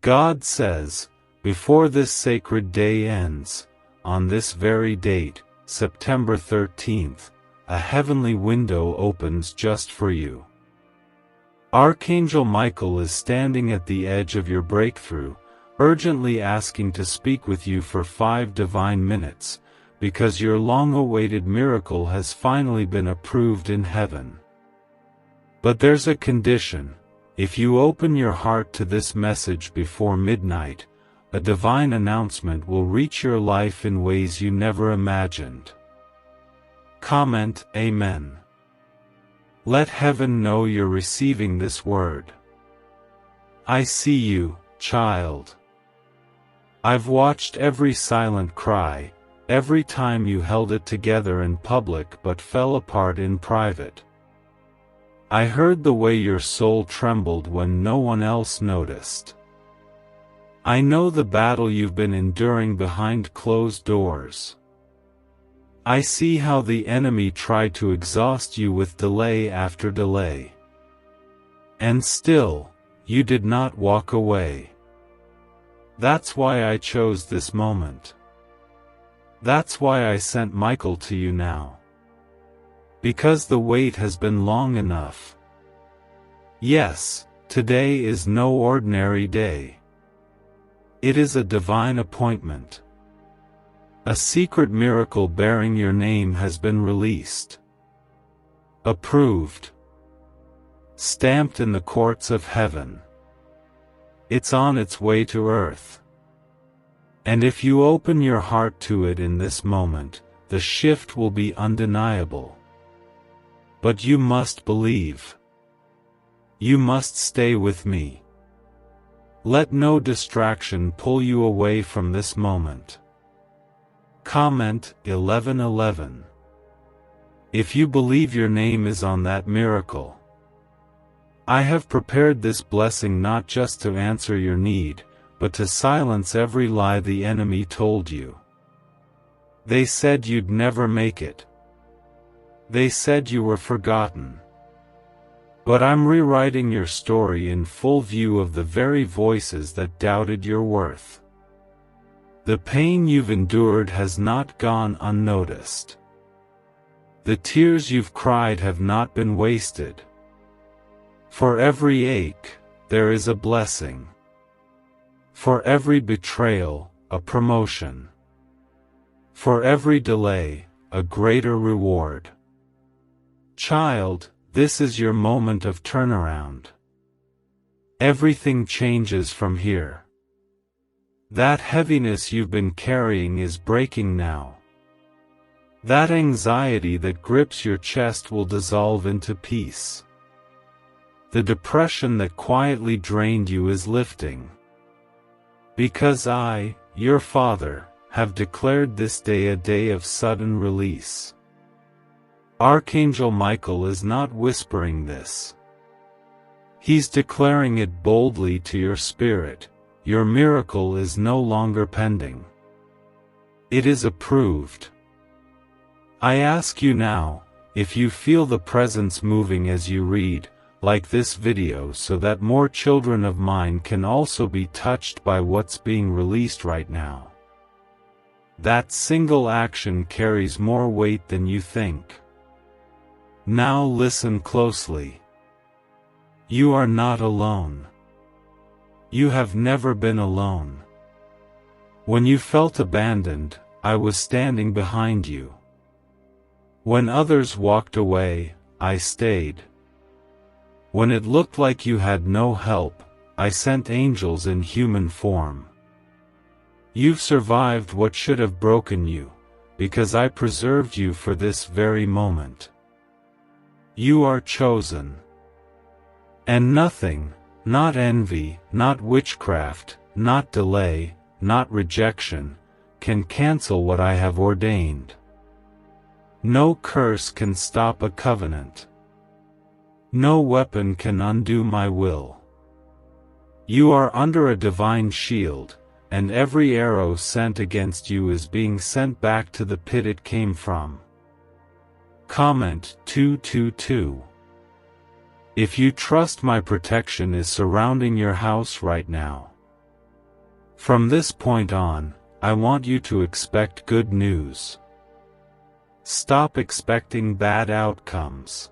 God says, before this sacred day ends, on this very date, September 13th, a heavenly window opens just for you. Archangel Michael is standing at the edge of your breakthrough, urgently asking to speak with you for 5 divine minutes, because your long-awaited miracle has finally been approved in heaven. But there's a condition. If you open your heart to this message before midnight, a divine announcement will reach your life in ways you never imagined. Comment, Amen. Let heaven know you're receiving this word. I see you, child. I've watched every silent cry, every time you held it together in public but fell apart in private. I heard the way your soul trembled when no one else noticed. I know the battle you've been enduring behind closed doors. I see how the enemy tried to exhaust you with delay after delay. And still, you did not walk away. That's why I chose this moment. That's why I sent Michael to you now. Because the wait has been long enough. Yes, today is no ordinary day. It is a divine appointment. A secret miracle bearing your name has been released. Approved. Stamped in the courts of heaven. It's on its way to earth. And if you open your heart to it in this moment, the shift will be undeniable. But you must believe. You must stay with me. Let no distraction pull you away from this moment. Comment 11:11. If you believe your name is on that miracle. I have prepared this blessing not just to answer your need, but to silence every lie the enemy told you. They said you'd never make it. They said you were forgotten. But I'm rewriting your story in full view of the very voices that doubted your worth. The pain you've endured has not gone unnoticed. The tears you've cried have not been wasted. For every ache, there is a blessing. For every betrayal, a promotion. For every delay, a greater reward. Child, this is your moment of turnaround. Everything changes from here. That heaviness you've been carrying is breaking now. That anxiety that grips your chest will dissolve into peace. The depression that quietly drained you is lifting. Because I, your Father, have declared this day a day of sudden release. Archangel Michael is not whispering this. He's declaring it boldly to your spirit. Your miracle is no longer pending. It is approved. I ask you now, if you feel the presence moving as you read, like this video so that more children of mine can also be touched by what's being released right now. That single action carries more weight than you think. Now listen closely. You are not alone. You have never been alone. When you felt abandoned, I was standing behind you. When others walked away, I stayed. When it looked like you had no help, I sent angels in human form. You've survived what should have broken you, because I preserved you for this very moment. You are chosen. And nothing, not envy, not witchcraft, not delay, not rejection, can cancel what I have ordained. No curse can stop a covenant. No weapon can undo my will. You are under a divine shield, and every arrow sent against you is being sent back to the pit it came from. Comment 222. If you trust my protection is surrounding your house right now. From this point on, I want you to expect good news. Stop expecting bad outcomes.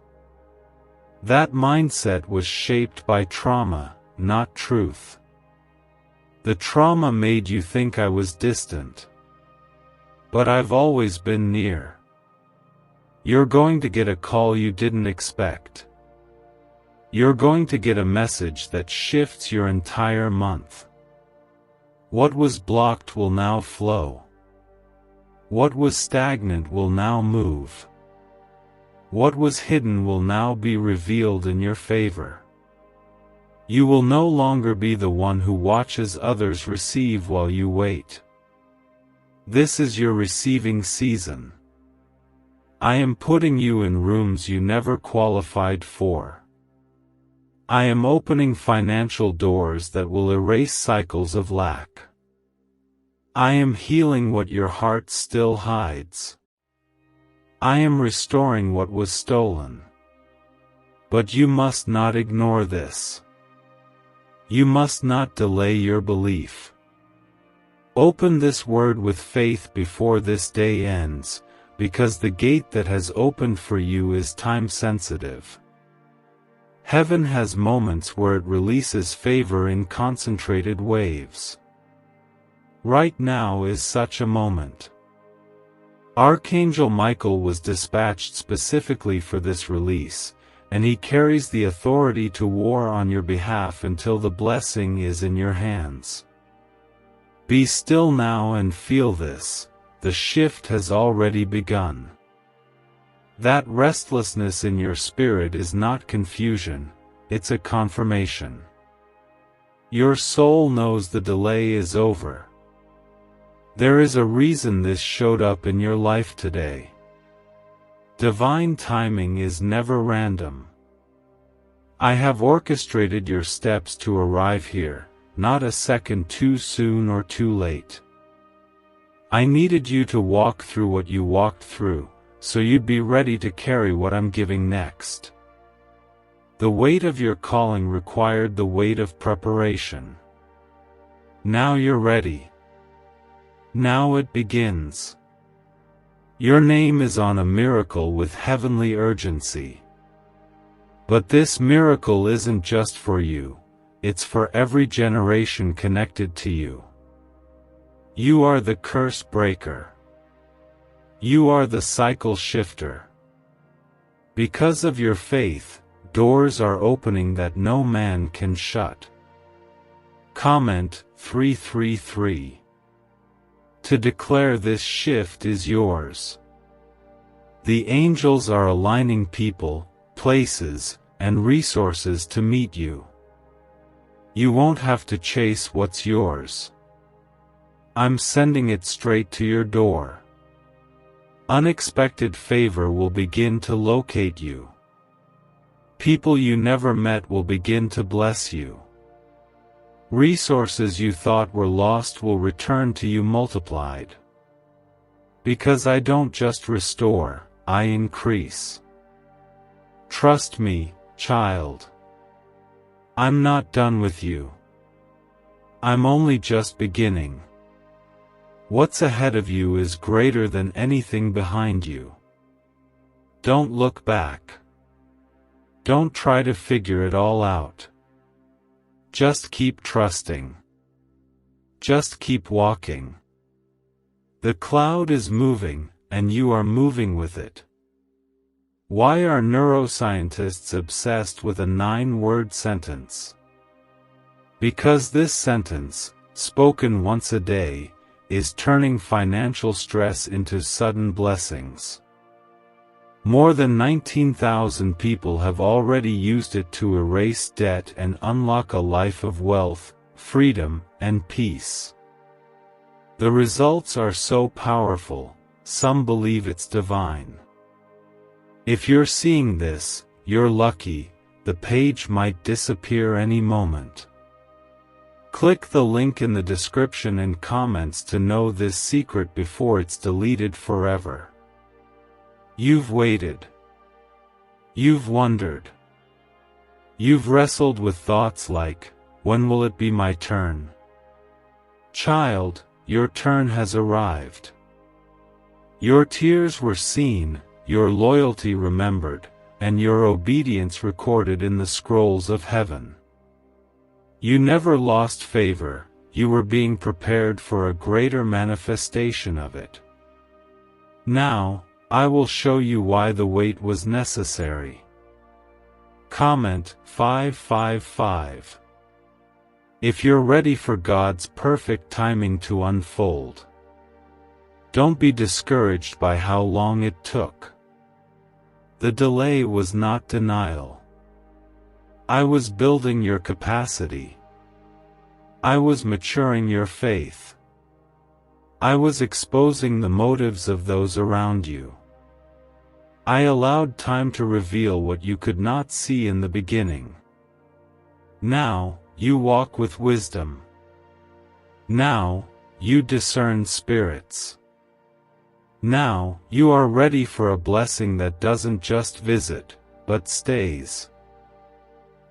That mindset was shaped by trauma, not truth. The trauma made you think I was distant. But I've always been near. You're going to get a call you didn't expect. You're going to get a message that shifts your entire month. What was blocked will now flow. What was stagnant will now move. What was hidden will now be revealed in your favor. You will no longer be the one who watches others receive while you wait. This is your receiving season. I am putting you in rooms you never qualified for. I am opening financial doors that will erase cycles of lack. I am healing what your heart still hides. I am restoring what was stolen. But you must not ignore this. You must not delay your belief. Open this word with faith before this day ends, because the gate that has opened for you is time-sensitive. Heaven has moments where it releases favor in concentrated waves. Right now is such a moment. Archangel Michael was dispatched specifically for this release, and he carries the authority to war on your behalf until the blessing is in your hands. Be still now and feel this. The shift has already begun. That restlessness in your spirit is not confusion, it's a confirmation. Your soul knows the delay is over. There is a reason this showed up in your life today. Divine timing is never random. I have orchestrated your steps to arrive here, not a second too soon or too late. I needed you to walk through what you walked through, so you'd be ready to carry what I'm giving next. The weight of your calling required the weight of preparation. Now you're ready. Now it begins. Your name is on a miracle with heavenly urgency. But this miracle isn't just for you, it's for every generation connected to you. You are the curse breaker. You are the cycle shifter. Because of your faith, doors are opening that no man can shut. Comment 333. To declare this shift is yours. The angels are aligning people, places, and resources to meet you. You won't have to chase what's yours. I'm sending it straight to your door. Unexpected favor will begin to locate you. People you never met will begin to bless you. Resources you thought were lost will return to you multiplied. Because I don't just restore, I increase. Trust me, child. I'm not done with you. I'm only just beginning. What's ahead of you is greater than anything behind you. Don't look back. Don't try to figure it all out. Just keep trusting. Just keep walking. The cloud is moving, and you are moving with it. Why are neuroscientists obsessed with a 9-word sentence? Because this sentence, spoken once a day, is turning financial stress into sudden blessings. More than 19,000 people have already used it to erase debt and unlock a life of wealth, freedom, and peace. The results are so powerful, some believe it's divine. If you're seeing this, you're lucky, the page might disappear any moment. Click the link in the description and comments to know this secret before it's deleted forever. You've waited. You've wondered. You've wrestled with thoughts like, when will it be my turn? Child, your turn has arrived. Your tears were seen, your loyalty remembered, and your obedience recorded in the scrolls of heaven. You never lost favor, you were being prepared for a greater manifestation of it. Now, I will show you why the wait was necessary. Comment 555. If you're ready for God's perfect timing to unfold, don't be discouraged by how long it took. The delay was not denial. I was building your capacity. I was maturing your faith. I was exposing the motives of those around you. I allowed time to reveal what you could not see in the beginning. Now, you walk with wisdom. Now, you discern spirits. Now, you are ready for a blessing that doesn't just visit, but stays.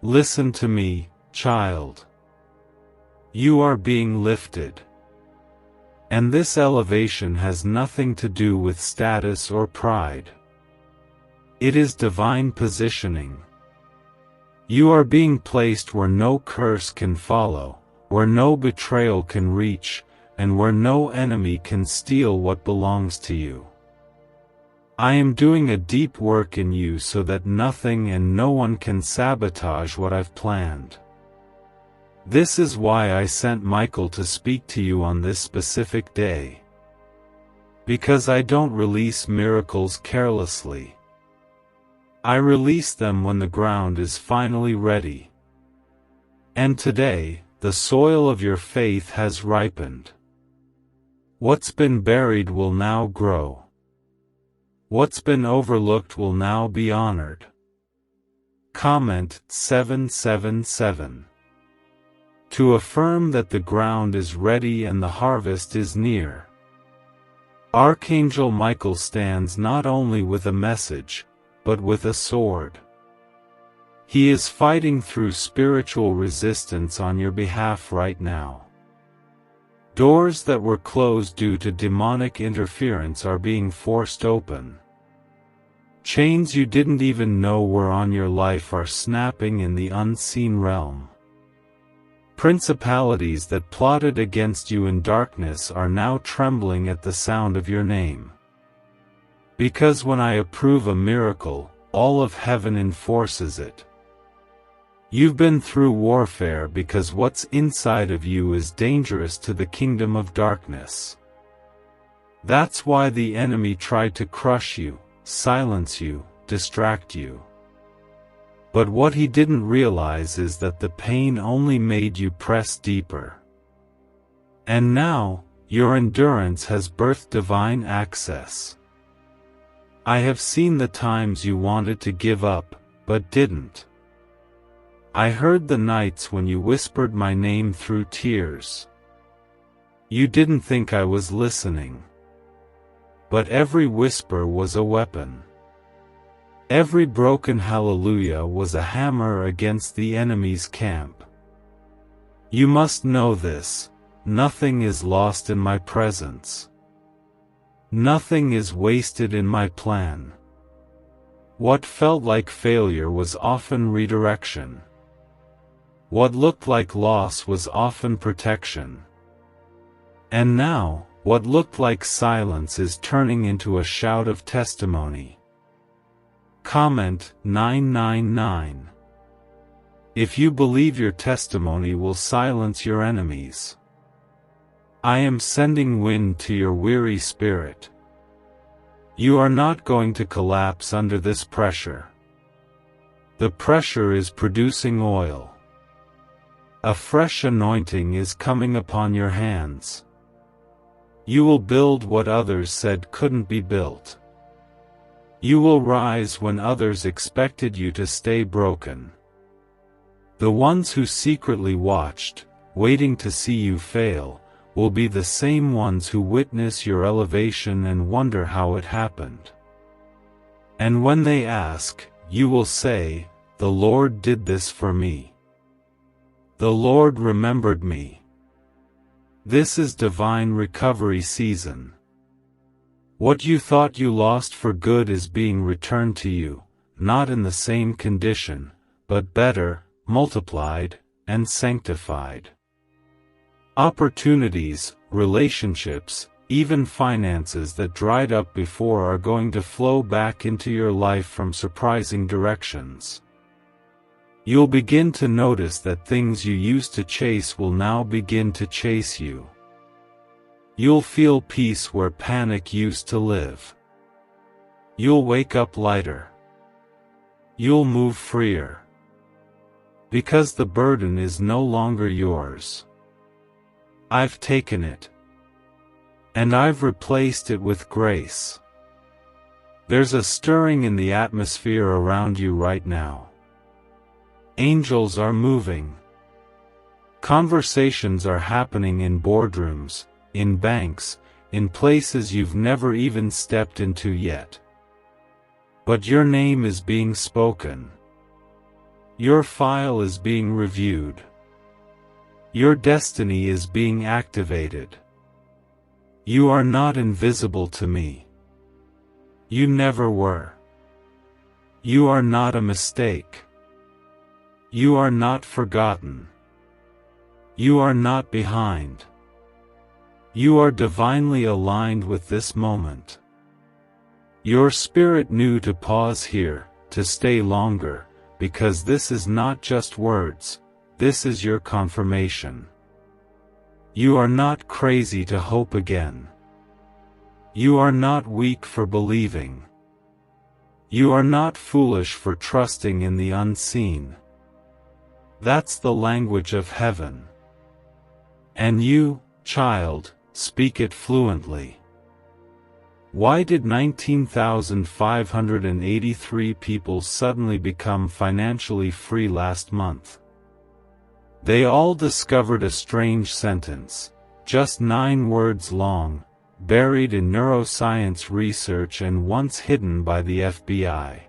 Listen to me, child. You are being lifted. And this elevation has nothing to do with status or pride. It is divine positioning. You are being placed where no curse can follow, where no betrayal can reach, and where no enemy can steal what belongs to you. I am doing a deep work in you so that nothing and no one can sabotage what I've planned. This is why I sent Michael to speak to you on this specific day. Because I don't release miracles carelessly. I release them when the ground is finally ready. And today, the soil of your faith has ripened. What's been buried will now grow. What's been overlooked will now be honored. Comment 777. To affirm that the ground is ready and the harvest is near. Archangel Michael stands not only with a message, but with a sword. He is fighting through spiritual resistance on your behalf right now. Doors that were closed due to demonic interference are being forced open. Chains you didn't even know were on your life are snapping in the unseen realm. Principalities that plotted against you in darkness are now trembling at the sound of your name. Because when I approve a miracle, all of heaven enforces it. You've been through warfare because what's inside of you is dangerous to the kingdom of darkness. That's why the enemy tried to crush you, silence you, distract you. But what he didn't realize is that the pain only made you press deeper. And now, your endurance has birthed divine access. I have seen the times you wanted to give up, but didn't. I heard the nights when you whispered my name through tears. You didn't think I was listening. But every whisper was a weapon. Every broken hallelujah was a hammer against the enemy's camp. You must know this, nothing is lost in my presence. Nothing is wasted in my plan. What felt like failure was often redirection. What looked like loss was often protection. And now, what looked like silence is turning into a shout of testimony. Comment 999. If you believe your testimony will silence your enemies. I am sending wind to your weary spirit. You are not going to collapse under this pressure. The pressure is producing oil. A fresh anointing is coming upon your hands. You will build what others said couldn't be built. You will rise when others expected you to stay broken. The ones who secretly watched, waiting to see you fail, will be the same ones who witness your elevation and wonder how it happened. And when they ask, you will say, "The Lord did this for me. The Lord remembered me." This is divine recovery season. What you thought you lost for good is being returned to you, not in the same condition, but better, multiplied, and sanctified. Opportunities, relationships, even finances that dried up before are going to flow back into your life from surprising directions. You'll begin to notice that things you used to chase will now begin to chase you. You'll feel peace where panic used to live. You'll wake up lighter. You'll move freer. Because the burden is no longer yours. I've taken it. And I've replaced it with grace. There's a stirring in the atmosphere around you right now. Angels are moving. Conversations are happening in boardrooms, in banks, in places you've never even stepped into yet. But your name is being spoken. Your file is being reviewed. Your destiny is being activated. You are not invisible to me. You never were. You are not a mistake. You are not forgotten. You are not behind. You are divinely aligned with this moment. Your spirit knew to pause here, to stay longer, because this is not just words, this is your confirmation. You are not crazy to hope again. You are not weak for believing. You are not foolish for trusting in the unseen. That's the language of heaven. And you, child, speak it fluently. Why did 19,583 people suddenly become financially free last month? They all discovered a strange sentence, just 9 words long, buried in neuroscience research and once hidden by the FBI.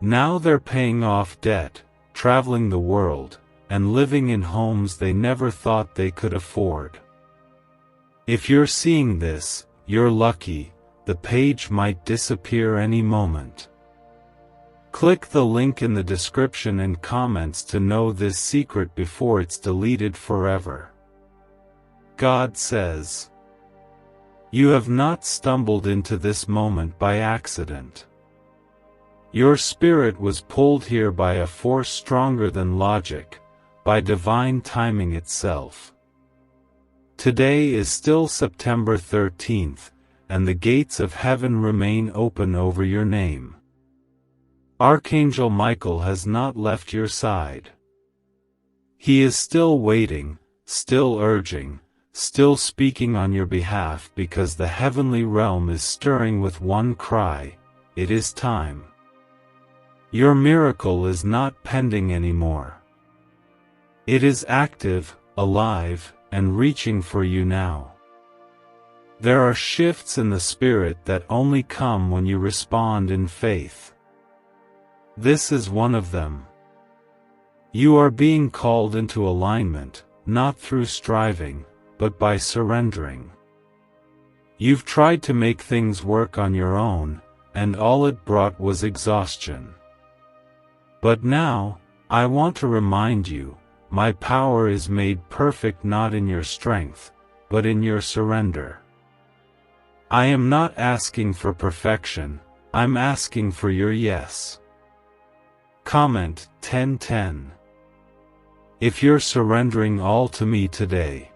Now they're paying off debt, traveling the world, and living in homes they never thought they could afford. If you're seeing this, you're lucky. The page might disappear any moment. Click the link in the description and comments to know this secret before it's deleted forever. God says, you have not stumbled into this moment by accident. Your spirit was pulled here by a force stronger than logic, by divine timing itself. Today is still September 13th, and the gates of heaven remain open over your name. Archangel Michael has not left your side. He is still waiting, still urging, still speaking on your behalf because the heavenly realm is stirring with one cry, it is time. Your miracle is not pending anymore. It is active, alive, and reaching for you now. There are shifts in the spirit that only come when you respond in faith. This is one of them. You are being called into alignment, not through striving, but by surrendering. You've tried to make things work on your own, and all it brought was exhaustion. But now, I want to remind you, my power is made perfect not in your strength, but in your surrender. I am not asking for perfection, I'm asking for your yes. Comment 10:10. If you're surrendering all to me today.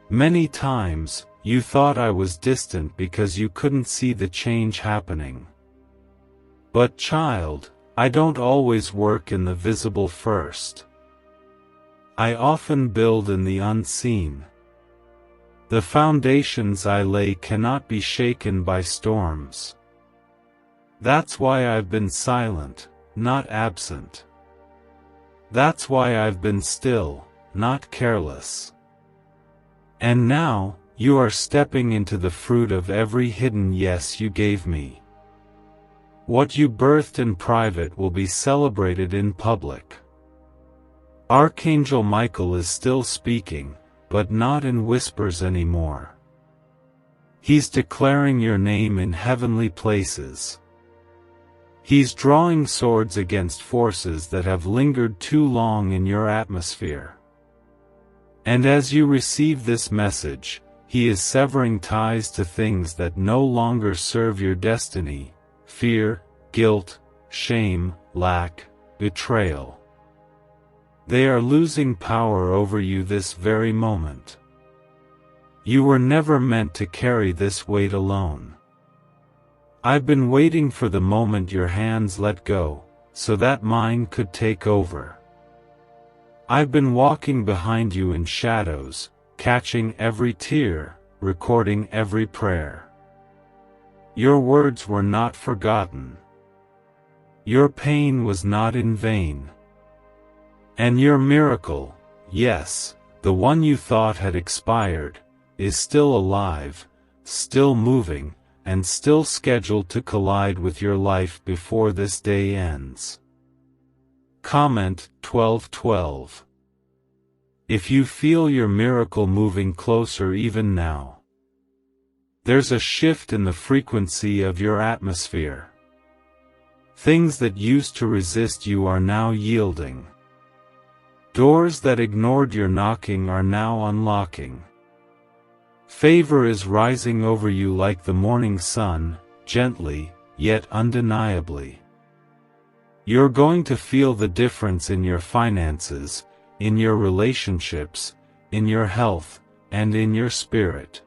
Many times, you thought I was distant because you couldn't see the change happening. But child, I don't always work in the visible first. I often build in the unseen. The foundations I lay cannot be shaken by storms. That's why I've been silent, not absent. That's why I've been still, not careless. And now, you are stepping into the fruit of every hidden yes you gave me. What you birthed in private will be celebrated in public. Archangel Michael is still speaking, but not in whispers anymore. He's declaring your name in heavenly places. He's drawing swords against forces that have lingered too long in your atmosphere. And as you receive this message, He is severing ties to things that no longer serve your destiny: fear, guilt, shame, lack, betrayal. They are losing power over you this very moment. You were never meant to carry this weight alone. I've been waiting for the moment your hands let go, so that mine could take over. I've been walking behind you in shadows, catching every tear, recording every prayer. Your words were not forgotten. Your pain was not in vain. And your miracle, yes, the one you thought had expired, is still alive, still moving, and still scheduled to collide with your life before this day ends. Comment 12:12. If you feel your miracle moving closer even now, there's a shift in the frequency of your atmosphere. Things that used to resist you are now yielding. Doors that ignored your knocking are now unlocking. Favor is rising over you like the morning sun, gently, yet undeniably. You're going to feel the difference in your finances, in your relationships, in your health, and in your spirit.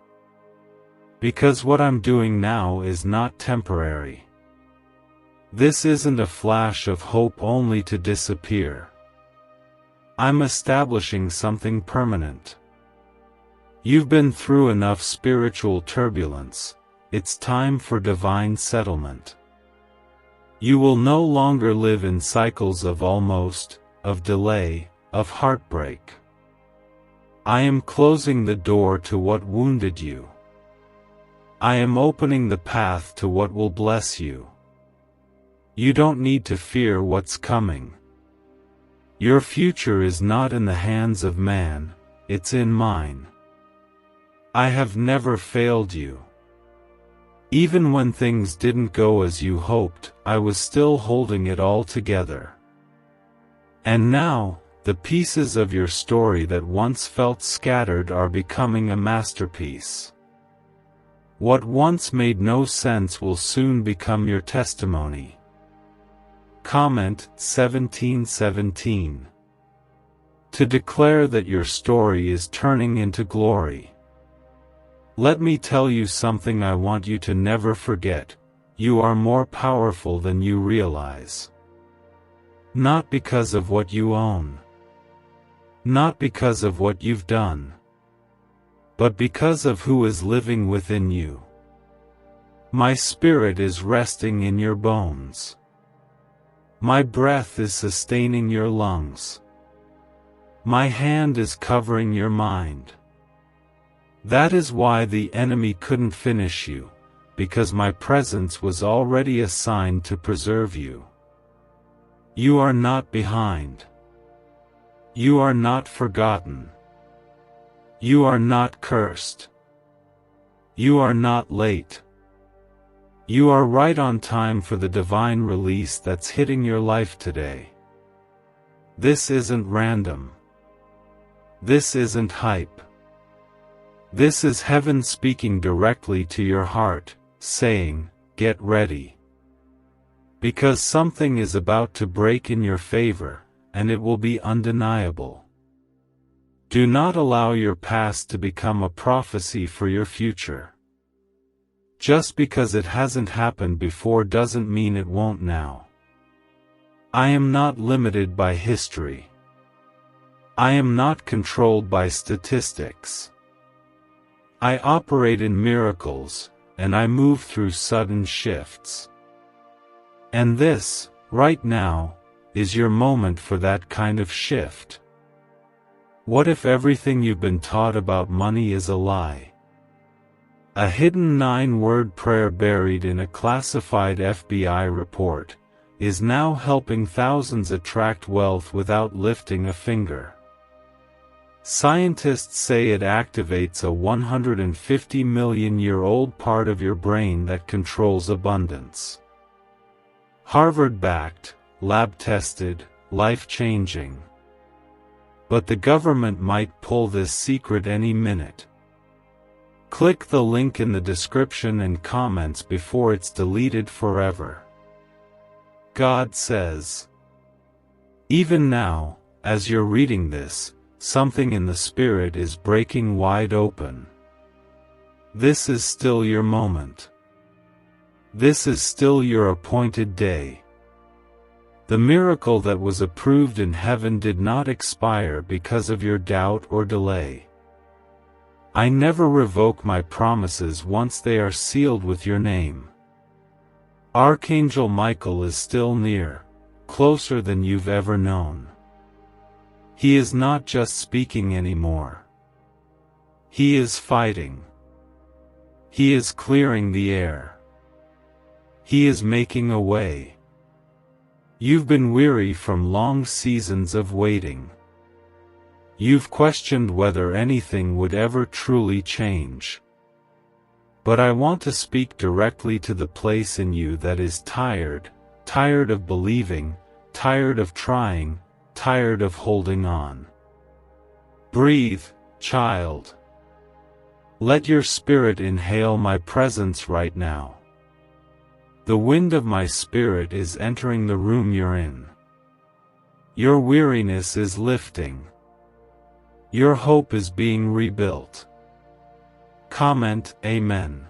Because what I'm doing now is not temporary. This isn't a flash of hope only to disappear. I'm establishing something permanent. You've been through enough spiritual turbulence. It's time for divine settlement. You will no longer live in cycles of almost, of delay, of heartbreak. I am closing the door to what wounded you. I am opening the path to what will bless you. You don't need to fear what's coming. Your future is not in the hands of man, it's in mine. I have never failed you. Even when things didn't go as you hoped, I was still holding it all together. And now, the pieces of your story that once felt scattered are becoming a masterpiece. What once made no sense will soon become your testimony. Comment 17:17. To declare that your story is turning into glory. Let me tell you something I want you to never forget: you are more powerful than you realize. Not because of what you own. Not because of what you've done. But because of who is living within you. My spirit is resting in your bones. My breath is sustaining your lungs. My hand is covering your mind. That is why the enemy couldn't finish you, because my presence was already assigned to preserve you. You are not behind. You are not forgotten. You are not cursed. You are not late. You are right on time for the divine release that's hitting your life today. This isn't random. This isn't hype. This is heaven speaking directly to your heart, saying, get ready. Because something is about to break in your favor, and it will be undeniable. Do not allow your past to become a prophecy for your future. Just because it hasn't happened before doesn't mean it won't now. I am not limited by history. I am not controlled by statistics. I operate in miracles, and I move through sudden shifts. And this, right now, is your moment for that kind of shift. What if everything you've been taught about money is a lie? A hidden 9-word prayer buried in a classified FBI report is now helping thousands attract wealth without lifting a finger. Scientists say it activates a 150-million-year-old part of your brain that controls abundance. Harvard-backed, lab-tested, life-changing. But the government might pull this secret any minute. Click the link in the description and comments before it's deleted forever. God says. Even now, as you're reading this, something in the spirit is breaking wide open. This is still your moment. This is still your appointed day. The miracle that was approved in heaven did not expire because of your doubt or delay. I never revoke my promises once they are sealed with your name. Archangel Michael is still near, closer than you've ever known. He is not just speaking anymore. He is fighting. He is clearing the air. He is making a way. You've been weary from long seasons of waiting. You've questioned whether anything would ever truly change. But I want to speak directly to the place in you that is tired of believing, tired of trying, tired of holding on. Breathe, child. Let your spirit inhale my presence right now. The wind of my spirit is entering the room you're in. Your weariness is lifting. Your hope is being rebuilt. Comment, Amen.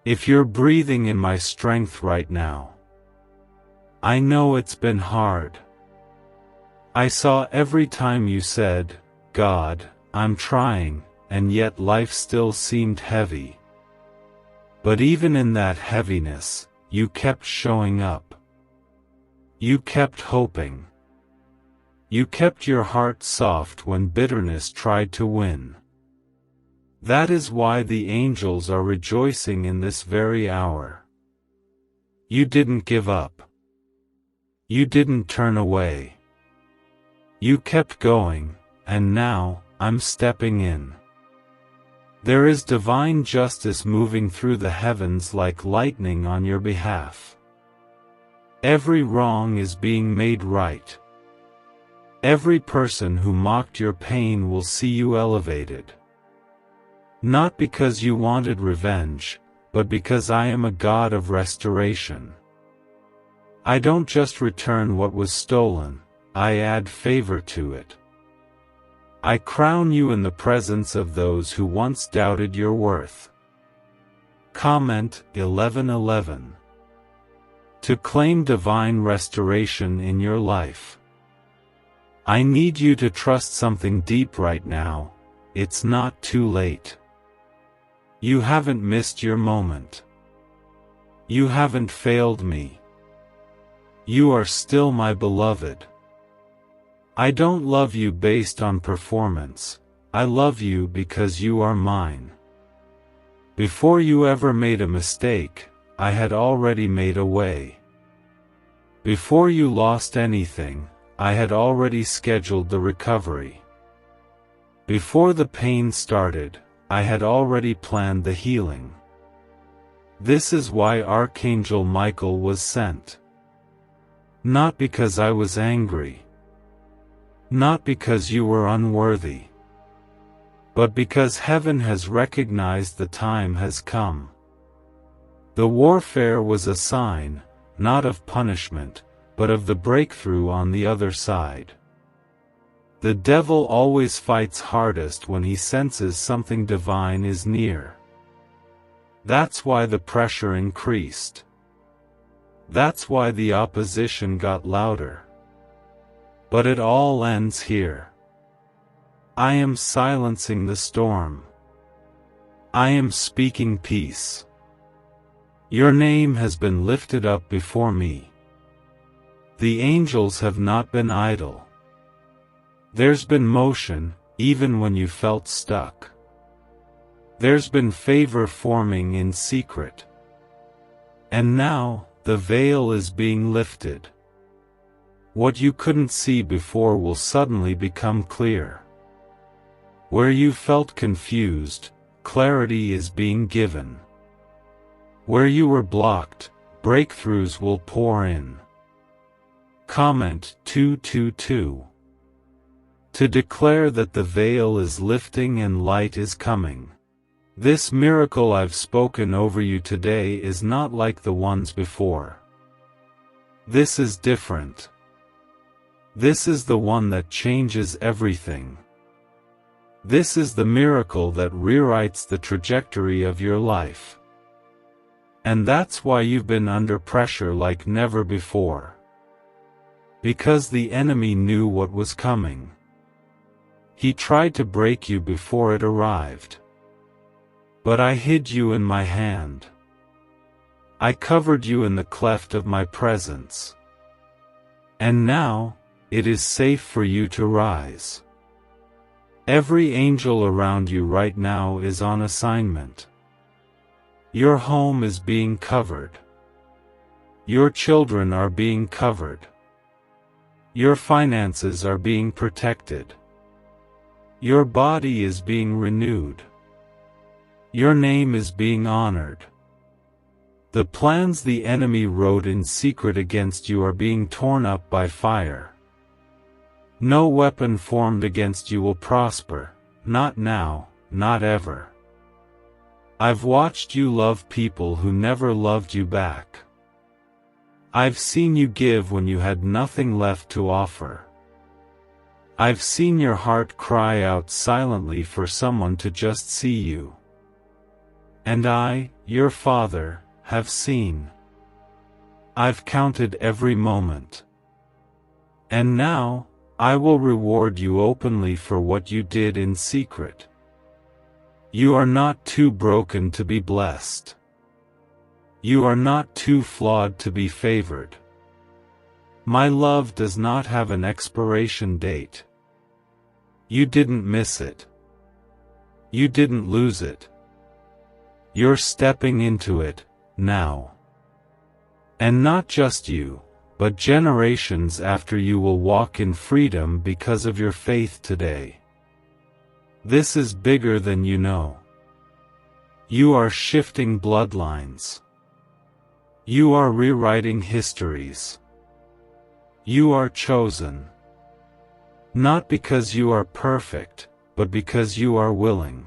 If you're breathing in my strength right now. I know it's been hard. I saw every time you said, God, I'm trying, and yet life still seemed heavy. But even in that heaviness, you kept showing up. You kept hoping. You kept your heart soft when bitterness tried to win. That is why the angels are rejoicing in this very hour. You didn't give up. You didn't turn away. You kept going, and now, I'm stepping in. There is divine justice moving through the heavens like lightning on your behalf. Every wrong is being made right. Every person who mocked your pain will see you elevated. Not because you wanted revenge, but because I am a God of restoration. I don't just return what was stolen, I add favor to it. I crown you in the presence of those who once doubted your worth. Comment 11:11. To claim divine restoration in your life. I need you to trust something deep right now. It's not too late. You haven't missed your moment. You haven't failed me. You are still my beloved. I don't love you based on performance, I love you because you are mine. Before you ever made a mistake, I had already made a way. Before you lost anything, I had already scheduled the recovery. Before the pain started, I had already planned the healing. This is why Archangel Michael was sent. Not because I was angry. Not because you were unworthy. But because heaven has recognized the time has come. The warfare was a sign, not of punishment, but of the breakthrough on the other side. The devil always fights hardest when he senses something divine is near. That's why the pressure increased. That's why the opposition got louder. But it all ends here. I am silencing the storm. I am speaking peace. Your name has been lifted up before me. The angels have not been idle. There's been motion, even when you felt stuck. There's been favor forming in secret. And now, the veil is being lifted. What you couldn't see before will suddenly become clear. Where you felt confused, clarity is being given. Where you were blocked, breakthroughs will pour in. Comment 222. To declare that the veil is lifting and light is coming. This miracle I've spoken over you today is not like the ones before. This is different. This is the one that changes everything. This is the miracle that rewrites the trajectory of your life. And that's why you've been under pressure like never before. Because the enemy knew what was coming. He tried to break you before it arrived. But I hid you in my hand. I covered you in the cleft of my presence. And now, it is safe for you to rise. Every angel around you right now is on assignment. Your home is being covered. Your children are being covered. Your finances are being protected. Your body is being renewed. Your name is being honored. The plans the enemy wrote in secret against you are being torn up by fire. No weapon formed against you will prosper, not now, not ever. I've watched you love people who never loved you back. I've seen you give when you had nothing left to offer. I've seen your heart cry out silently for someone to just see you. And I, your Father, have seen. I've counted every moment. And now, I will reward you openly for what you did in secret. You are not too broken to be blessed. You are not too flawed to be favored. My love does not have an expiration date. You didn't miss it. You didn't lose it. You're stepping into it, now. And not just you, but generations after you will walk in freedom because of your faith today. This is bigger than you know. You are shifting bloodlines. You are rewriting histories. You are chosen. Not because you are perfect, but because you are willing.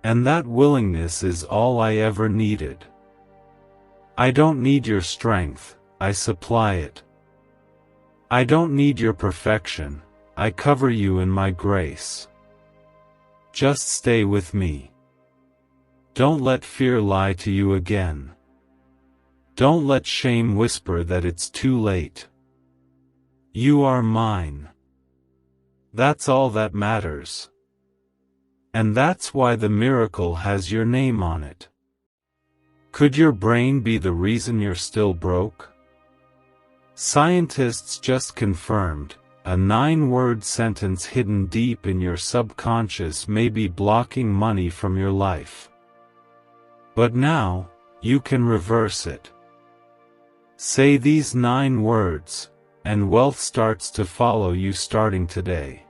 And that willingness is all I ever needed. I don't need your strength, I supply it. I don't need your perfection, I cover you in my grace. Just stay with me. Don't let fear lie to you again. Don't let shame whisper that it's too late. You are mine. That's all that matters. And that's why the miracle has your name on it. Could your brain be the reason you're still broke? Scientists just confirmed, a 9-word sentence hidden deep in your subconscious may be blocking money from your life. But now, you can reverse it. Say these 9 words, and wealth starts to follow you starting today.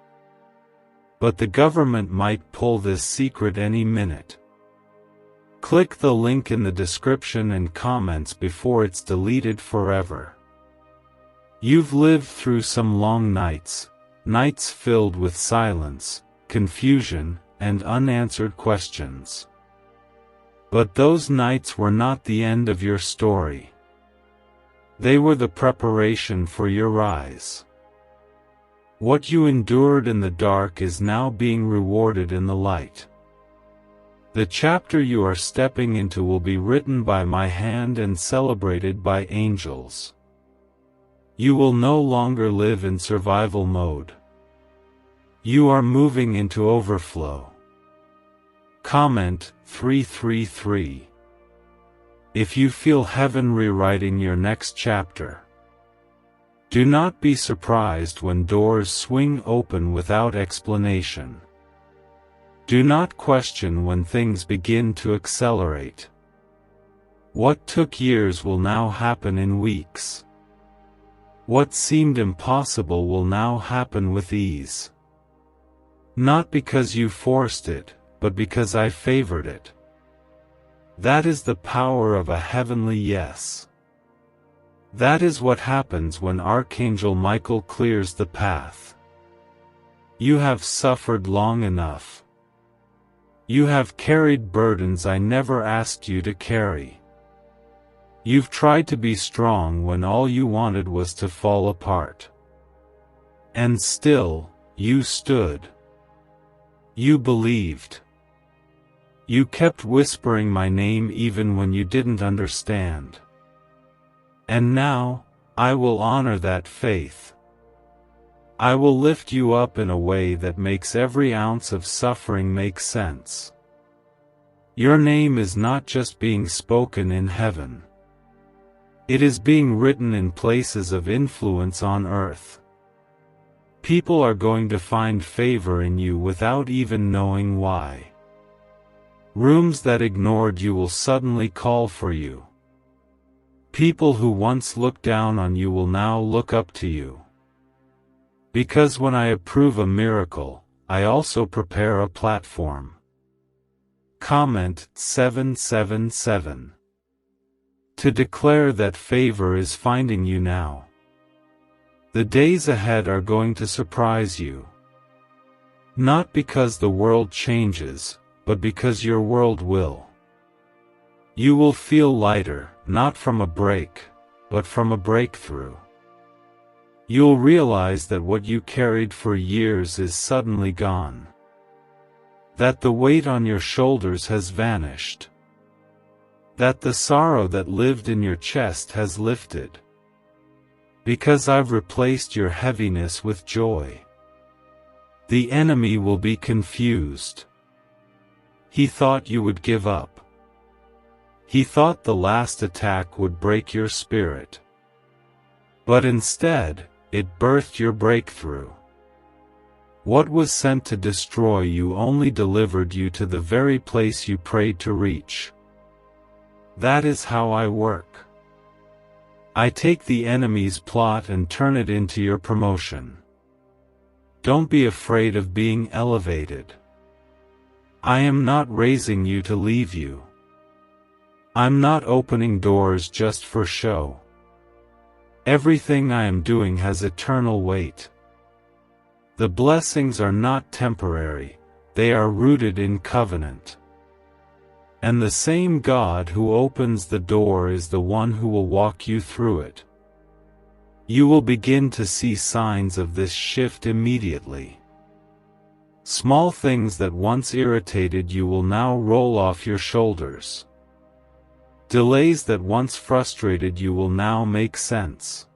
But the government might pull this secret any minute. Click the link in the description and comments before it's deleted forever. You've lived through some long nights, nights filled with silence, confusion, and unanswered questions. But those nights were not the end of your story. They were the preparation for your rise. What you endured in the dark is now being rewarded in the light. The chapter you are stepping into will be written by my hand and celebrated by angels. You will no longer live in survival mode. You are moving into overflow. Comment 333. If you feel heaven rewriting your next chapter. Do not be surprised when doors swing open without explanation. Do not question when things begin to accelerate. What took years will now happen in weeks. What seemed impossible will now happen with ease. Not because you forced it, but because I favored it. That is the power of a heavenly yes. That is what happens when Archangel Michael clears the path. You have suffered long enough. You have carried burdens I never asked you to carry. You've tried to be strong when all you wanted was to fall apart. And still, you stood. You believed. You kept whispering my name even when you didn't understand. And now, I will honor that faith. I will lift you up in a way that makes every ounce of suffering make sense. Your name is not just being spoken in heaven. It is being written in places of influence on earth. People are going to find favor in you without even knowing why. Rooms that ignored you will suddenly call for you. People who once looked down on you will now look up to you. Because when I approve a miracle, I also prepare a platform. Comment 777. To declare that favor is finding you now. The days ahead are going to surprise you. Not because the world changes, but because your world will. You will feel lighter, not from a break, but from a breakthrough. You'll realize that what you carried for years is suddenly gone. That the weight on your shoulders has vanished. That the sorrow that lived in your chest has lifted. Because I've replaced your heaviness with joy. The enemy will be confused. He thought you would give up. He thought the last attack would break your spirit. But instead, it birthed your breakthrough. What was sent to destroy you only delivered you to the very place you prayed to reach. That is how I work. I take the enemy's plot and turn it into your promotion. Don't be afraid of being elevated. I am not raising you to leave you. I'm not opening doors just for show. Everything I am doing has eternal weight. The blessings are not temporary, they are rooted in covenant. And the same God who opens the door is the one who will walk you through it. You will begin to see signs of this shift immediately. Small things that once irritated you will now roll off your shoulders. Delays that once frustrated you will now make sense.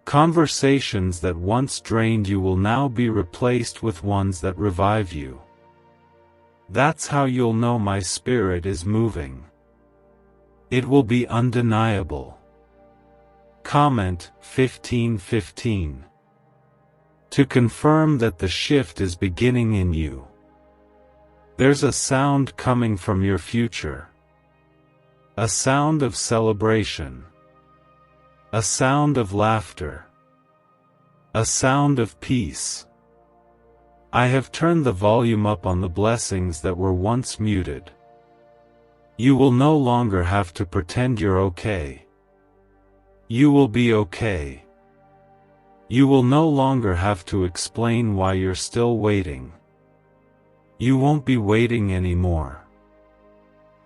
Conversations that once drained you will now be replaced with ones that revive you. That's how you'll know my spirit is moving. It will be undeniable. Comment 1515. To confirm that the shift is beginning in you. There's a sound coming from your future. A sound of celebration. A sound of laughter. A sound of peace. I have turned the volume up on the blessings that were once muted. You will no longer have to pretend you're okay. You will be okay. You will no longer have to explain why you're still waiting. You won't be waiting anymore.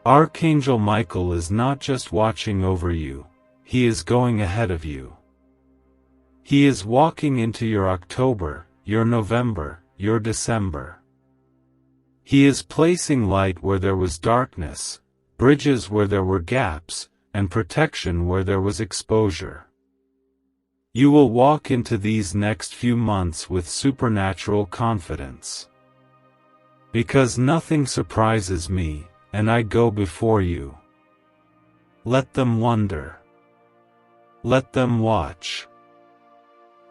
Archangel Michael is not just watching over you, he is going ahead of you. He is walking into your October, your November, your December. He is placing light where there was darkness, bridges where there were gaps, and protection where there was exposure. You will walk into these next few months with supernatural confidence. Because nothing surprises me, and I go before you. Let them wonder. Let them watch.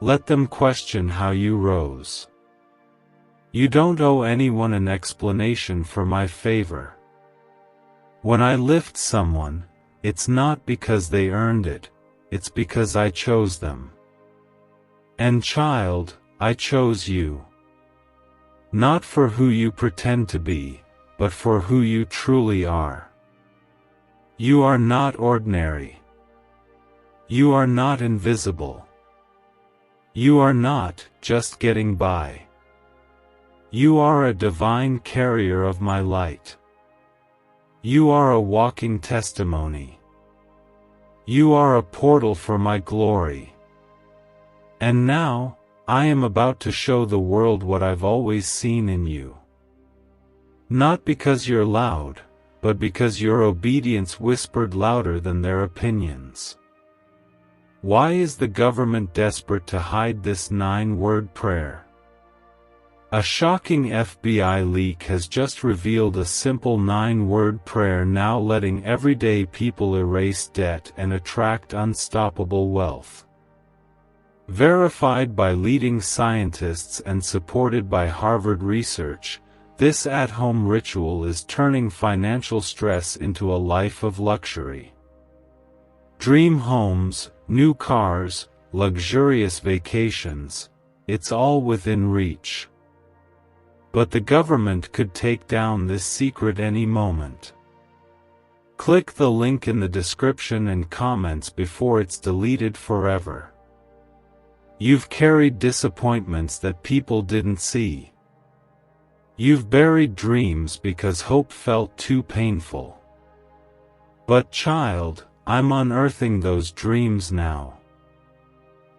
Let them question how you rose. You don't owe anyone an explanation for my favor. When I lift someone, it's not because they earned it, it's because I chose them. And child, I chose you. Not for who you pretend to be, but for who you truly are. You are not ordinary. You are not invisible. You are not just getting by. You are a divine carrier of my light. You are a walking testimony. You are a portal for my glory. And now, I am about to show the world what I've always seen in you. Not because you're loud, but because your obedience whispered louder than their opinions. Why is the government desperate to hide this 9-word prayer? A shocking FBI leak has just revealed a simple 9-word prayer now letting everyday people erase debt and attract unstoppable wealth. Verified by leading scientists and supported by Harvard research, this at-home ritual is turning financial stress into a life of luxury. Dream homes, new cars, luxurious vacations, it's all within reach. But the government could take down this secret any moment. Click the link in the description and comments before it's deleted forever. You've carried disappointments that people didn't see. You've buried dreams because hope felt too painful. But child, I'm unearthing those dreams now.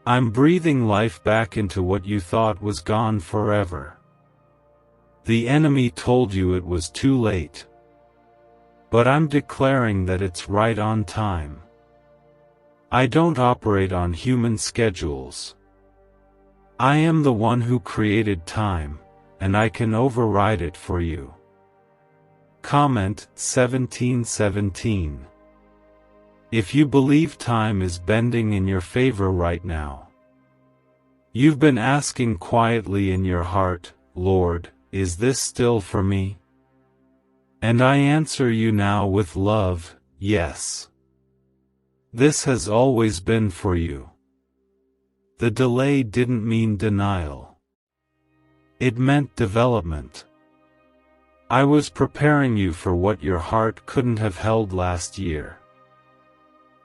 I'm breathing life back into what you thought was gone forever. The enemy told you it was too late. But I'm declaring that it's right on time. I don't operate on human schedules. I am the one who created time, and I can override it for you. Comment 1717. If you believe time is bending in your favor right now. You've been asking quietly in your heart, Lord, is this still for me? And I answer you now with love, yes. This has always been for you. The delay didn't mean denial. It meant development. I was preparing you for what your heart couldn't have held last year.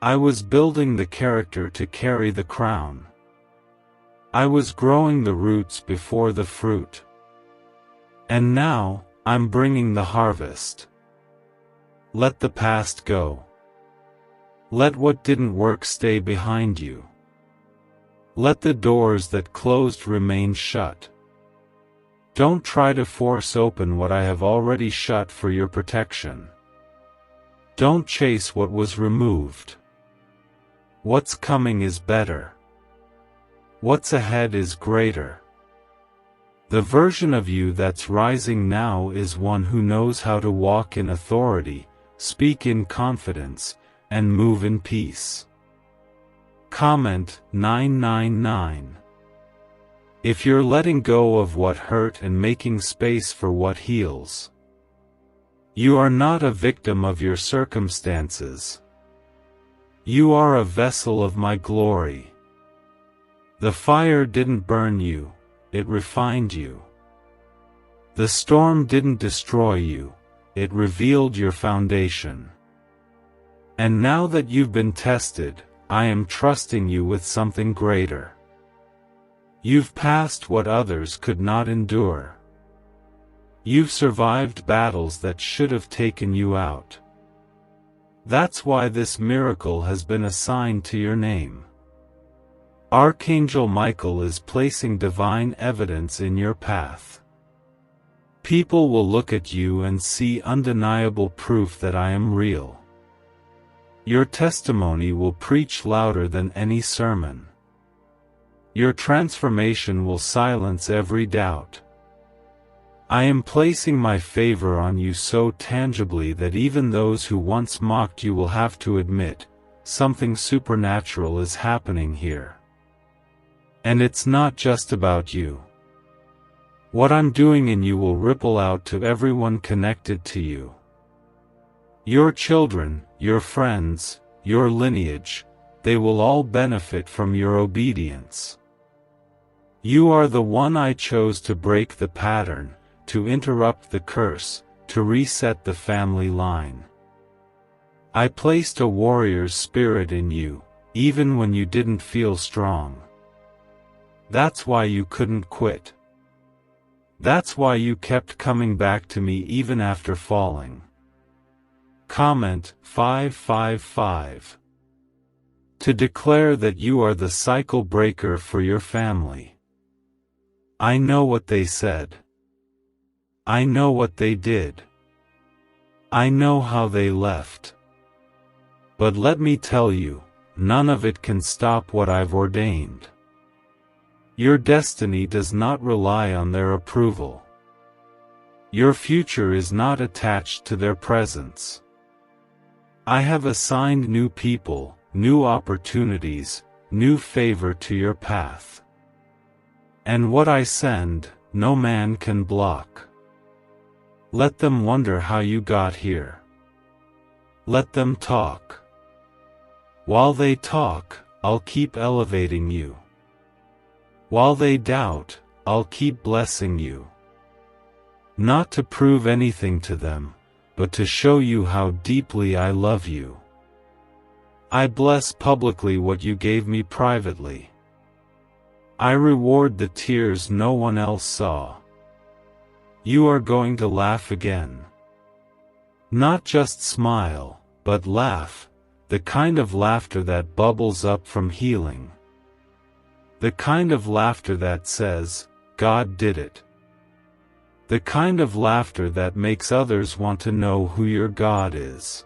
I was building the character to carry the crown. I was growing the roots before the fruit. And now, I'm bringing the harvest. Let the past go. Let what didn't work stay behind you. Let the doors that closed remain shut. Don't try to force open what I have already shut for your protection. Don't chase what was removed. What's coming is better. What's ahead is greater. The version of you that's rising now is one who knows how to walk in authority, speak in confidence, and move in peace. Comment 999. If you're letting go of what hurt and making space for what heals. You are not a victim of your circumstances. You are a vessel of my glory. The fire didn't burn you, it refined you. The storm didn't destroy you, it revealed your foundation. And now that you've been tested, I am trusting you with something greater. You've passed what others could not endure. You've survived battles that should have taken you out. That's why this miracle has been assigned to your name. Archangel Michael is placing divine evidence in your path. People will look at you and see undeniable proof that I am real. Your testimony will preach louder than any sermon. Your transformation will silence every doubt. I am placing my favor on you so tangibly that even those who once mocked you will have to admit, something supernatural is happening here. And it's not just about you. What I'm doing in you will ripple out to everyone connected to you. Your children, your friends, your lineage, they will all benefit from your obedience. You are the one I chose to break the pattern, to interrupt the curse, to reset the family line. I placed a warrior's spirit in you, even when you didn't feel strong. That's why you couldn't quit. That's why you kept coming back to me even after falling. Comment 555. To declare that you are the cycle breaker for your family. I know what they said. I know what they did. I know how they left. But let me tell you, none of it can stop what I've ordained. Your destiny does not rely on their approval. Your future is not attached to their presence. I have assigned new people, new opportunities, new favor to your path. And what I send, no man can block. Let them wonder how you got here. Let them talk. While they talk, I'll keep elevating you. While they doubt, I'll keep blessing you. Not to prove anything to them, but to show you how deeply I love you. I bless publicly what you gave me privately. I reward the tears no one else saw. You are going to laugh again. Not just smile, but laugh, the kind of laughter that bubbles up from healing. The kind of laughter that says, God did it. The kind of laughter that makes others want to know who your God is.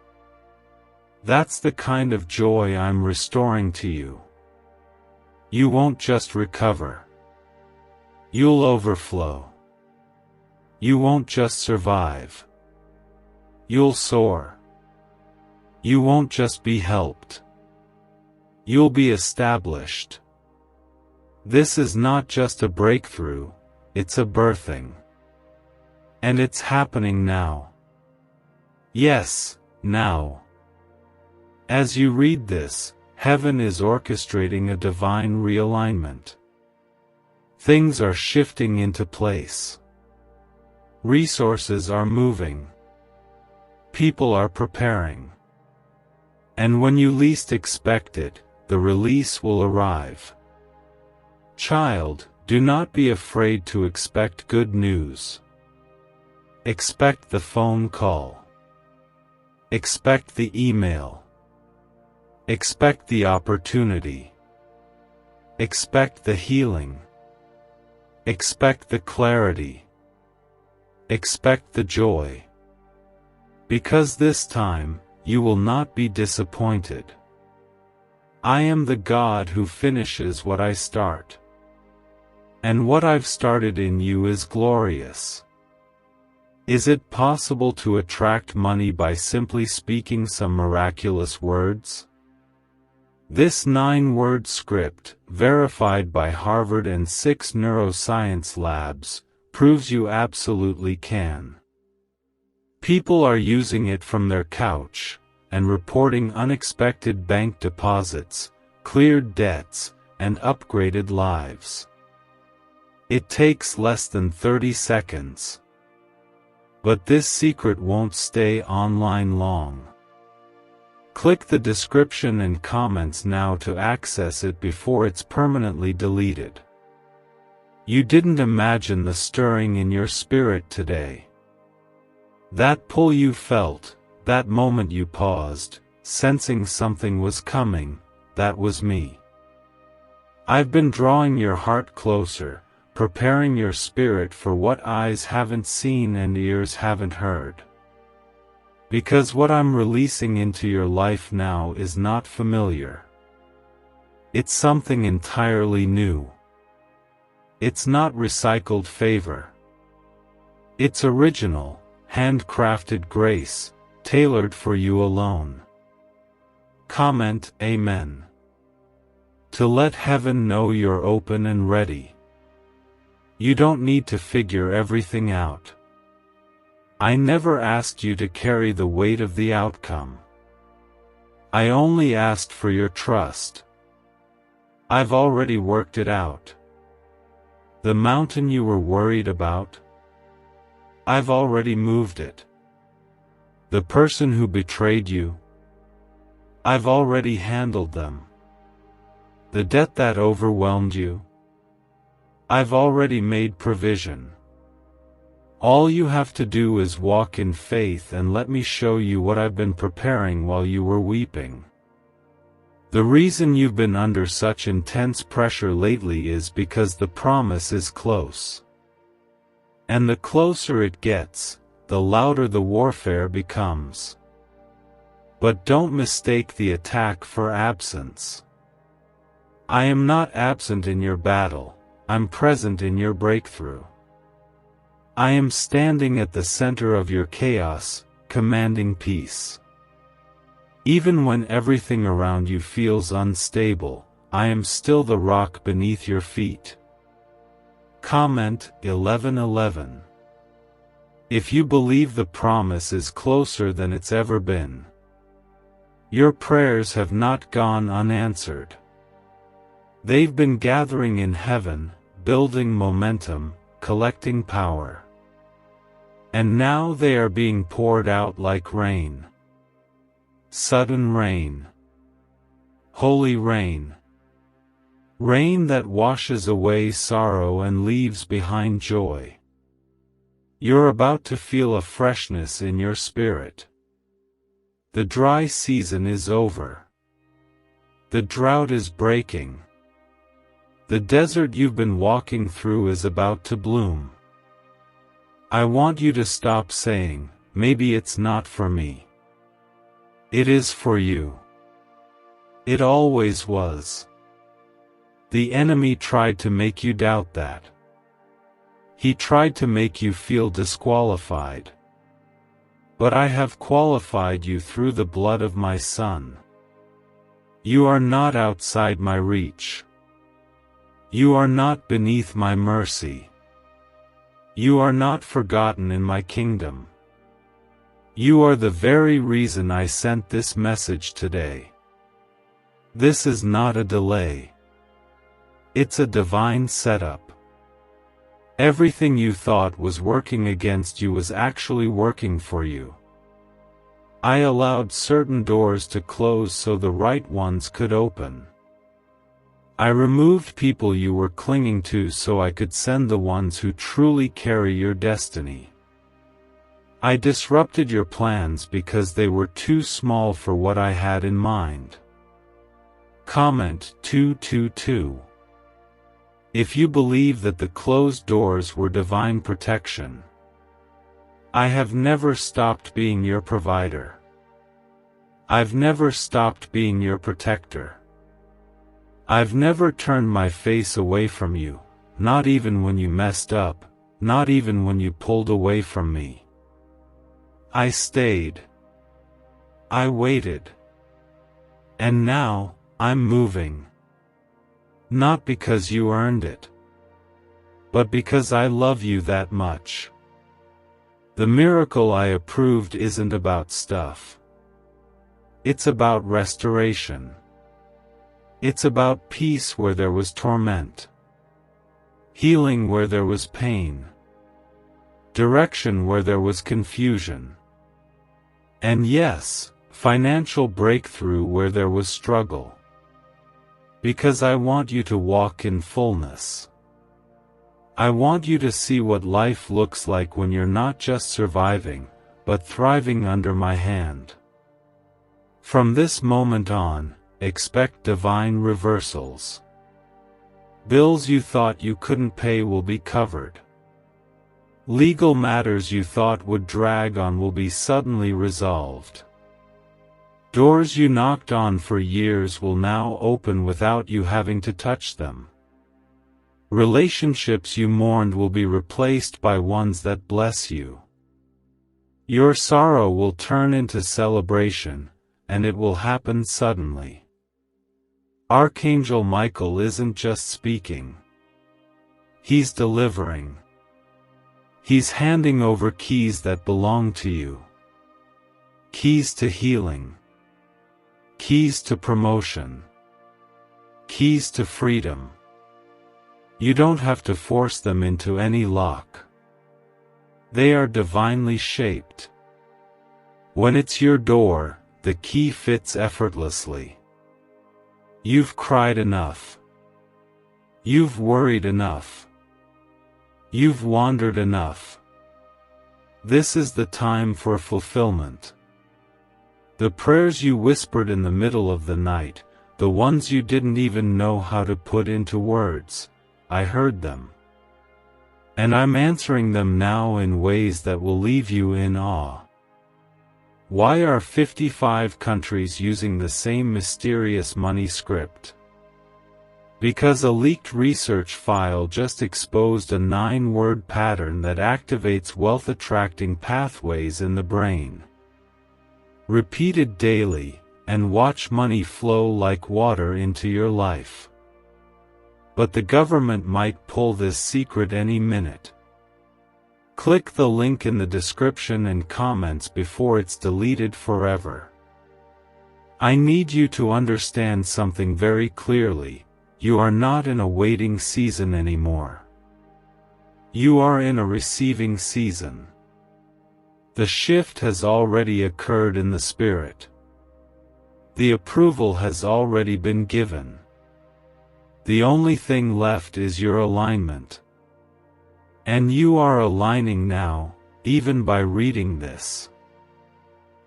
That's the kind of joy I'm restoring to you. You won't just recover. You'll overflow. You won't just survive. You'll soar. You won't just be helped. You'll be established. This is not just a breakthrough, it's a birthing. And it's happening now. Yes, now. As you read this, heaven is orchestrating a divine realignment. Things are shifting into place. Resources are moving. People are preparing. And when you least expect it, the release will arrive. Child, do not be afraid to expect good news. Expect the phone call. Expect the email. Expect the opportunity. Expect the healing. Expect the clarity. Expect the joy. Because this time, you will not be disappointed. I am the God who finishes what I start. And what I've started in you is glorious. Is it possible to attract money by simply speaking some miraculous words? This 9-word script, verified by Harvard and 6 neuroscience labs, proves you absolutely can. People are using it from their couch, and reporting unexpected bank deposits, cleared debts, and upgraded lives. It takes less than 30 seconds. But this secret won't stay online long. Click the description and comments now to access it before it's permanently deleted. You didn't imagine the stirring in your spirit today. That pull you felt, that moment you paused, sensing something was coming, that was me. I've been drawing your heart closer, preparing your spirit for what eyes haven't seen and ears haven't heard. Because what I'm releasing into your life now is not familiar. It's something entirely new. It's not recycled favor. It's original, handcrafted grace, tailored for you alone. Comment Amen. To let heaven know you're open and ready. You don't need to figure everything out. I never asked you to carry the weight of the outcome. I only asked for your trust. I've already worked it out. The mountain you were worried about? I've already moved it. The person who betrayed you, I've already handled them. The debt that overwhelmed you, I've already made provision. All you have to do is walk in faith and let me show you what I've been preparing while you were weeping. The reason you've been under such intense pressure lately is because the promise is close. And the closer it gets, the louder the warfare becomes. But don't mistake the attack for absence. I am not absent in your battle, I'm present in your breakthrough. I am standing at the center of your chaos, commanding peace. Even when everything around you feels unstable, I am still the rock beneath your feet. Comment 11:11. If you believe the promise is closer than it's ever been, your prayers have not gone unanswered. They've been gathering in heaven, building momentum, collecting power. And now they are being poured out like rain. Sudden rain. Holy rain. Rain that washes away sorrow and leaves behind joy. You're about to feel a freshness in your spirit. The dry season is over. The drought is breaking. The desert you've been walking through is about to bloom. I want you to stop saying, maybe it's not for me. It is for you. It always was. The enemy tried to make you doubt that. He tried to make you feel disqualified. But I have qualified you through the blood of my Son. You are not outside my reach. You are not beneath my mercy. You are not forgotten in my kingdom. You are the very reason I sent this message today. This is not a delay. It's a divine setup. Everything you thought was working against you was actually working for you. I allowed certain doors to close so the right ones could open. I removed people you were clinging to so I could send the ones who truly carry your destiny. I disrupted your plans because they were too small for what I had in mind. Comment 222. If you believe that the closed doors were divine protection, I have never stopped being your provider. I've never stopped being your protector. I've never turned my face away from you, not even when you messed up, not even when you pulled away from me. I stayed. I waited. And now, I'm moving. Not because you earned it, but because I love you that much. The miracle I approved isn't about stuff. It's about restoration. It's about peace where there was torment, healing where there was pain, direction where there was confusion, and yes, financial breakthrough where there was struggle. Because I want you to walk in fullness. I want you to see what life looks like when you're not just surviving, but thriving under my hand. From this moment on, expect divine reversals. Bills you thought you couldn't pay will be covered. Legal matters you thought would drag on will be suddenly resolved. Doors you knocked on for years will now open without you having to touch them. Relationships you mourned will be replaced by ones that bless you. Your sorrow will turn into celebration, and it will happen suddenly. Archangel Michael isn't just speaking. He's delivering. He's handing over keys that belong to you. Keys to healing. Keys to promotion. Keys to freedom. You don't have to force them into any lock. They are divinely shaped. When it's your door, the key fits effortlessly. You've cried enough. You've worried enough. You've wandered enough. This is the time for fulfillment. The prayers you whispered in the middle of the night, the ones you didn't even know how to put into words, I heard them. And I'm answering them now in ways that will leave you in awe. Why are 55 countries using the same mysterious money script? Because a leaked research file just exposed a 9-word pattern that activates wealth-attracting pathways in the brain. Repeat it daily, and watch money flow like water into your life. But the government might pull this secret any minute. Click the link in the description and comments before it's deleted forever. I need you to understand something very clearly. You are not in a waiting season anymore. You are in a receiving season. The shift has already occurred in the spirit. The approval has already been given. The only thing left is your alignment. And you are aligning now, even by reading this.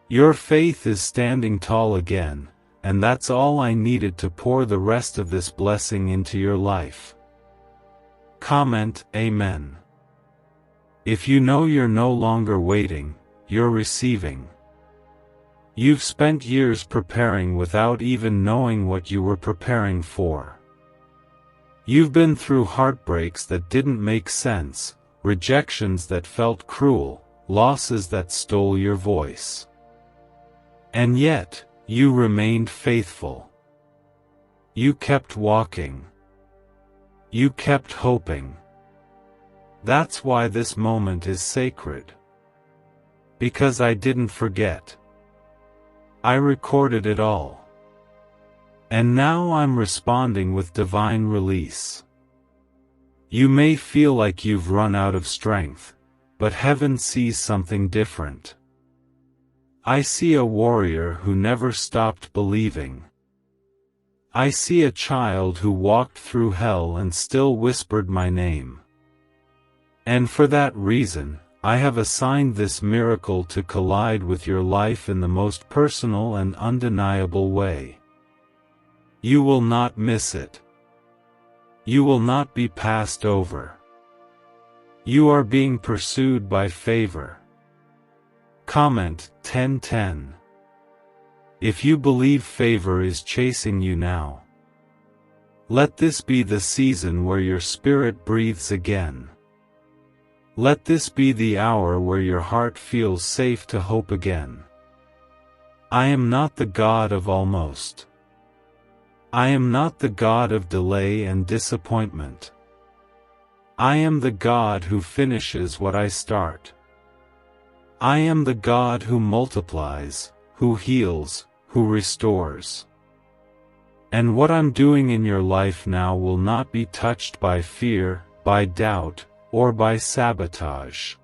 Your faith is standing tall again, and that's all I needed to pour the rest of this blessing into your life. Comment, Amen. If you know you're no longer waiting, you're receiving. You've spent years preparing without even knowing what you were preparing for. You've been through heartbreaks that didn't make sense, rejections that felt cruel, losses that stole your voice. And yet, you remained faithful. You kept walking. You kept hoping. That's why this moment is sacred. Because I didn't forget. I recorded it all. And now I'm responding with divine release. You may feel like you've run out of strength, but heaven sees something different. I see a warrior who never stopped believing. I see a child who walked through hell and still whispered my name. And for that reason, I have assigned this miracle to collide with your life in the most personal and undeniable way. You will not miss it. You will not be passed over. You are being pursued by favor. Comment, 1010. If you believe favor is chasing you now, let this be the season where your spirit breathes again. Let this be the hour where your heart feels safe to hope again. I am not the God of almost. I am not the God of delay and disappointment. I am the God who finishes what I start. I am the God who multiplies, who heals, who restores. And what I'm doing in your life now will not be touched by fear, by doubt, or by sabotage.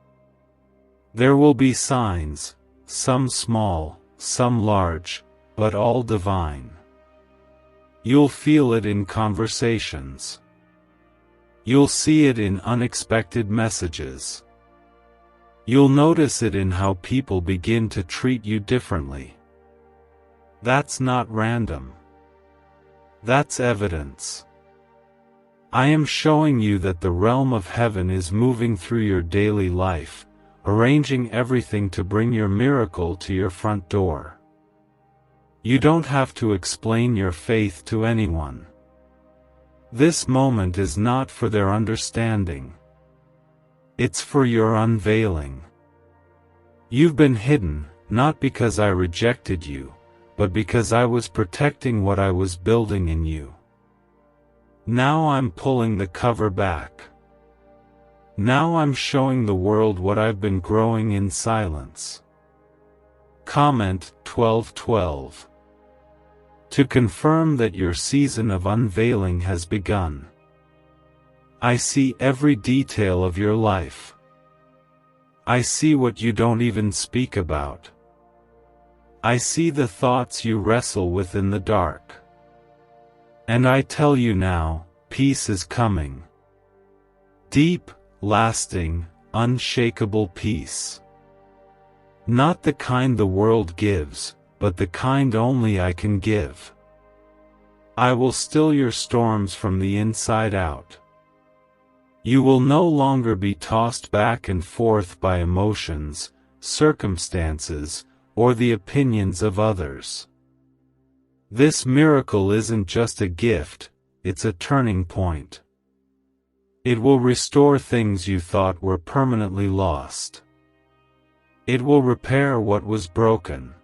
There will be signs, some small, some large, but all divine. You'll feel it in conversations. You'll see it in unexpected messages. You'll notice it in how people begin to treat you differently. That's not random. That's evidence. I am showing you that the realm of heaven is moving through your daily life, arranging everything to bring your miracle to your front door. You don't have to explain your faith to anyone. This moment is not for their understanding. It's for your unveiling. You've been hidden, not because I rejected you, but because I was protecting what I was building in you. Now I'm pulling the cover back. Now I'm showing the world what I've been growing in silence. Comment, 1212. To confirm that your season of unveiling has begun. I see every detail of your life. I see what you don't even speak about. I see the thoughts you wrestle with in the dark. And I tell you now, peace is coming. Deep, lasting, unshakable peace. Not the kind the world gives, but the kind only I can give. I will still your storms from the inside out. You will no longer be tossed back and forth by emotions, circumstances, or the opinions of others. This miracle isn't just a gift, it's a turning point. It will restore things you thought were permanently lost. It will repair what was broken.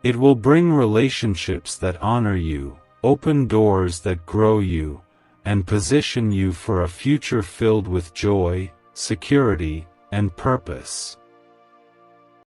It will bring relationships that honor you, open doors that grow you, and position you for a future filled with joy, security, and purpose.